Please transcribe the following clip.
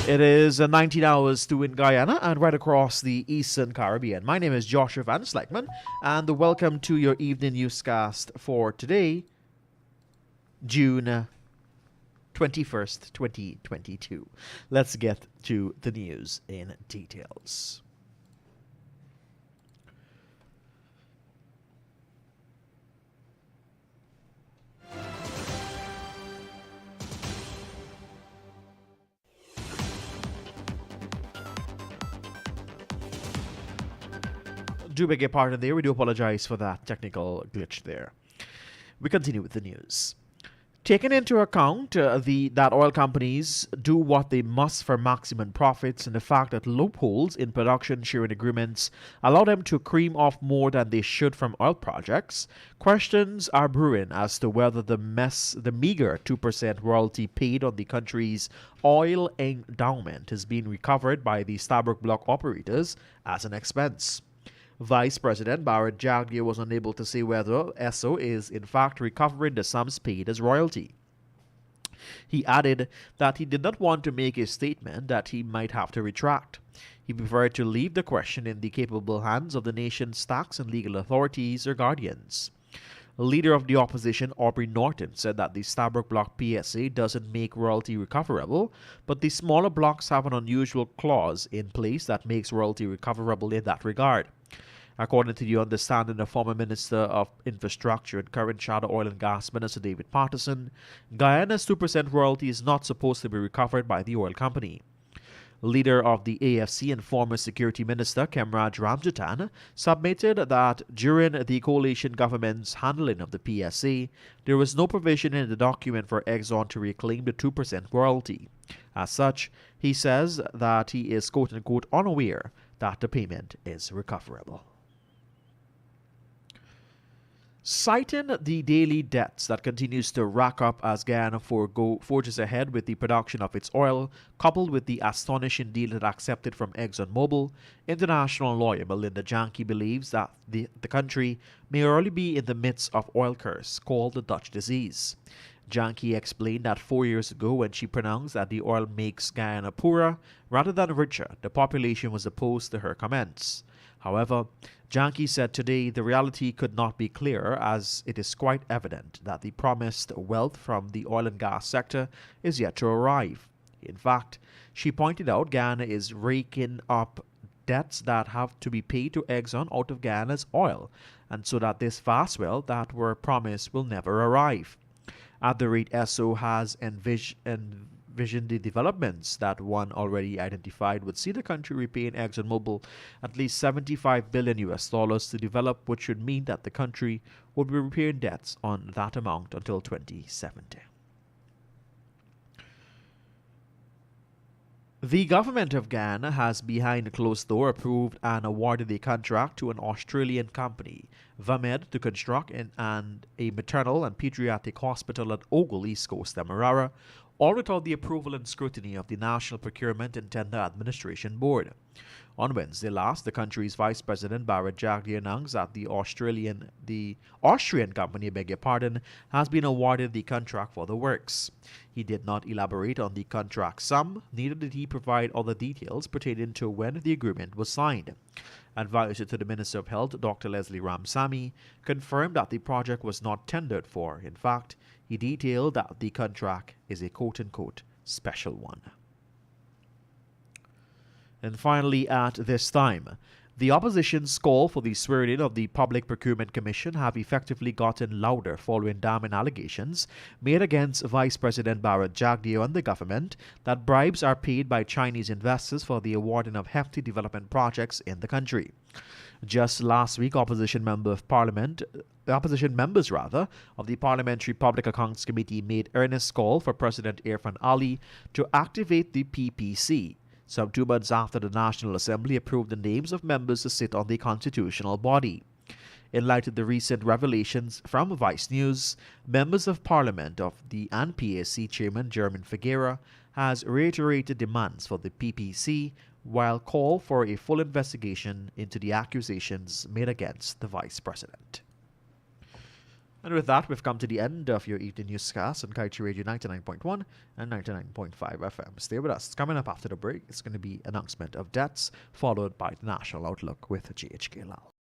It is 19 hours 2 in Guyana and right across the Eastern Caribbean. My name is Joshua Van Sleckman, and welcome to your evening newscast for today, June 21st, 2022. Let's get to the news in details. Do beg your pardon there. We do apologize for that technical glitch there. We continue with the news. Taking into account that oil companies do what they must for maximum profits and the fact that loopholes in production sharing agreements allow them to cream off more than they should from oil projects, questions are brewing as to whether the meager 2% royalty paid on the country's oil endowment is being recovered by the Stabroek Block operators as an expense. Vice President Barrett Jagdeo was unable to say whether ESSO is in fact recovering the sums paid as royalty. He added that he did not want to make a statement that he might have to retract. He preferred to leave the question in the capable hands of the nation's tax and legal authorities or guardians. Leader of the opposition, Aubrey Norton, said that the Stabroek Block PSA doesn't make royalty recoverable, but the smaller blocks have an unusual clause in place that makes royalty recoverable in that regard. According to the understanding of former Minister of Infrastructure and current Shadow Oil and Gas Minister David Patterson, Guyana's 2% royalty is not supposed to be recovered by the oil company. Leader of the AFC and former Security Minister Kemraj Ramjatan submitted that during the coalition government's handling of the PSA, there was no provision in the document for Exxon to reclaim the 2% royalty. As such, he says that he is quote-unquote unaware that the payment is recoverable. Citing the daily debts that continues to rack up as Guyana forges ahead with the production of its oil, coupled with the astonishing deal it accepted from ExxonMobil, international lawyer Melinda Janke believes that the country may already be in the midst of oil curse called the Dutch disease. Janke explained that 4 years ago, when she pronounced that the oil makes Guyana poorer rather than richer, the population was opposed to her comments. However, Janke said today the reality could not be clearer, as it is quite evident that the promised wealth from the oil and gas sector is yet to arrive. In fact, she pointed out Guyana is raking up debts that have to be paid to Exxon out of Guyana's oil, and so that this vast wealth that were promised will never arrive. At the rate ESSO has envisioned the developments that one already identified would see the country repaying ExxonMobil at least $75 billion to develop, which should mean that the country would be repaying debts on that amount until 2070. The government of Guyana has behind a closed door approved and awarded a contract to an Australian company, Vamed, to construct a maternal and pediatric hospital at Ogle, East Coast, Demerara, all without the approval and scrutiny of the National Procurement and Tender Administration Board. On Wednesday last, the country's Vice President Barrett Jagdeo announced that the Austrian company, has been awarded the contract for the works. He did not elaborate on the contract sum, neither did he provide other details pertaining to when the agreement was signed. Advisor to the Minister of Health, Dr. Leslie Ramsamy, confirmed that the project was not tendered for. In fact, he detailed that the contract is a quote-unquote special one. And finally, at this time, the opposition's call for the swearing-in of the Public Procurement Commission have effectively gotten louder following damning allegations made against Vice President Barrett Jagdeo and the government that bribes are paid by Chinese investors for the awarding of hefty development projects in the country. Just last week, opposition members of the Parliamentary Public Accounts Committee made earnest call for President Irfan Ali to activate the PPC, some 2 months after the National Assembly approved the names of members to sit on the constitutional body. In light of the recent revelations from Vice News, members of Parliament of the PAC Chairman German Figuera has reiterated demands for the PPC while call for a full investigation into the accusations made against the Vice President. And with that, we've come to the end of your evening newscast on Kaieteur Radio 99.1 and 99.5 FM. Stay with us. Coming up after the break, it's going to be announcement of deaths, followed by the National Outlook with GHK Lal.